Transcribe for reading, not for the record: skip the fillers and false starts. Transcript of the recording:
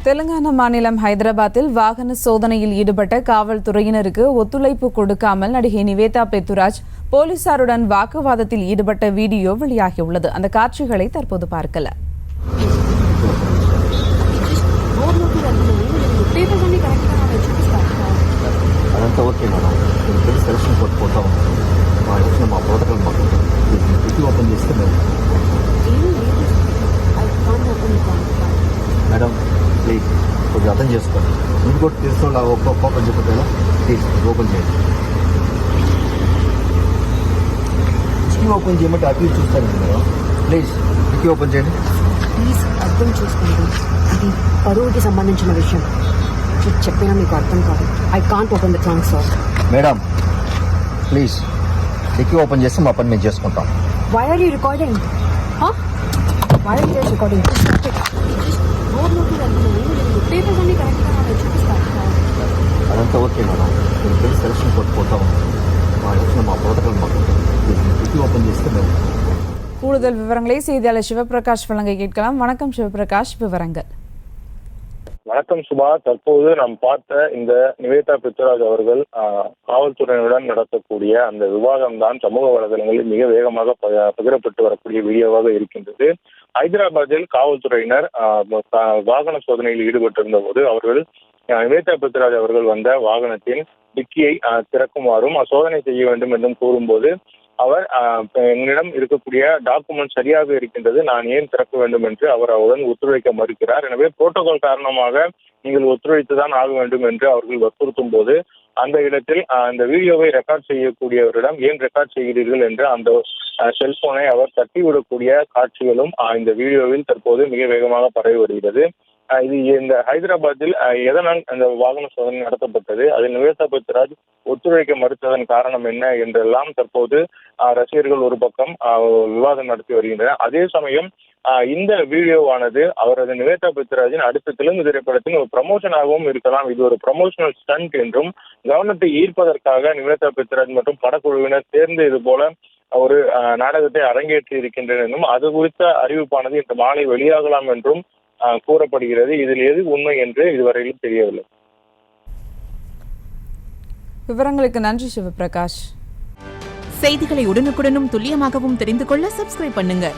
தெலுங்கானா மாநிலம் ஹைதராபாத்தில் வாகன சோதனையில் ஈடுபட்ட காவல்துறையினருக்கு ஒத்துழைப்பு கொடுக்காமல் நடிகை நிவேதா பெத்துராஜ் போலீசாருடன் வாக்குவாதத்தில் ஈடுபட்ட வீடியோ வெளியாகியுள்ளது. அந்த காட்சிகளை தற்போது பார்க்கலாம். మేడం ప్లీజ్ కొంచెం అర్థం చేసుకోండి. ఇంకోటి తీసుకోవాలి ఓపెన్ చెప్పేలా ప్లీజ్ ఓపెన్ చేయండి. కీ ఓపెన్ చేయమంటే అటు చూస్తాను మేడం. ప్లీజ్ కీ ఓపెన్ చేయండి. ప్లీజ్ అర్థం చేసుకోండి, ఇది పరువుకి సంబంధించిన విషయం. చెప్పినా మీకు అర్థం కాదు. I can't open the trunk sir. Madam please డిక్కీ ఓపెన్ చేస్తే మా పని మేము చేసుకుంటాం. Why are you recording? Why are you recording? అదంతా ఓకే మేడం. నేను సెలక్షన్ కొట్టుకుంటాం. మా ప్రోటోకాల్ మాకు డిక్కీ ఓపెన్ చేస్తే మేము கூடுதல் விவரங்களை செய்தியாளர் சிவபிரகாஷ் வழங்க கேட்கலாம். வணக்கம் சிவபிரகாஷ், விவரங்கள். வணக்கம் சுபா. தற்போது நாம் பார்த்த இந்த நிவேதா பெத்துராஜ் அவர்கள் காவல்துறையினுடன் நடத்தக்கூடிய அந்த விவாதம் தான் சமூக வலைதளங்களில் மிக வேகமாக பகிரப்பட்டு வரக்கூடிய வீடியோவாக இருக்கின்றது. ஹைதராபாத்தில் காவல்துறையினர் வாகன சோதனையில் ஈடுபட்டிருந்த போது அவர்கள் நிவேதா பெத்துராஜ் அவர்கள் வந்த வாகனத்தின் டிக்கியை திறக்குமாறும் சோதனை செய்ய வேண்டும் என்றும் கூறும்போது அவர் என்னிடம் இருக்கக்கூடிய டாக்குமெண்ட் சரியாக இருக்கின்றது, நான் ஏன் திறக்க வேண்டும் என்று அவர் அவருடன் ஒத்துழைக்க மறுக்கிறார். எனவே புரோட்டோகால் காரணமாக நீங்கள் ஒத்துழைத்துதான் ஆக வேண்டும் என்று அவர்கள் வற்புறுத்தும் போது அந்த இடத்தில் அந்த வீடியோவை ரெக்கார்ட் செய்யக்கூடியவரிடம் ஏன் ரெக்கார்ட் செய்கிறீர்கள் என்று அந்த செல்போனை அவர் தட்டிவிடக்கூடிய காட்சிகளும் இந்த வீடியோவில் தற்போது மிக வேகமாக பரவி வருகிறது. இது இந்த ஹைதராபாத்தில் எதனால் அந்த வாகன சோதனை நடத்தப்பட்டது, அதில் நிவேதா பெத்துராஜ் ஒத்துழைக்க மறுத்ததன் காரணம் என்ன என்றெல்லாம் தற்போது ரசிகர்கள் ஒரு பக்கம் விவாதம் நடத்தி வருகின்றனர். அதே சமயம் இந்த வீடியோவானது அவரது நிவேதா பெத்துராஜின் அடுத்த தெலுங்கு திரைப்படத்தின் ஒரு ப்ரமோஷனாகவும் இருக்கலாம். இது ஒரு ப்ரமோஷனல் ஸ்டண்ட் என்றும் கவனத்தை ஈர்ப்பதற்காக நிவேதா பெத்துராஜ் மற்றும் படக்குழுவினர் சேர்ந்து இது போல ஒரு நாடகத்தை அரங்கேற்றி இருக்கின்றனர் என்றும் அது குறித்த அறிவிப்பானது இன்று மாலை வெளியாகலாம் என்றும் கூறப்படுகிறது. இதில் எது உண்மை என்று இதுவரையிலும் தெரியவில்லை. விவரங்களுக்கு நன்றி சிவபிரகாஷ். செய்திகளை உடனுக்குடனும் துல்லியமாகவும் தெரிந்து கொள்ள சப்ஸ்கிரைப் பண்ணுங்க.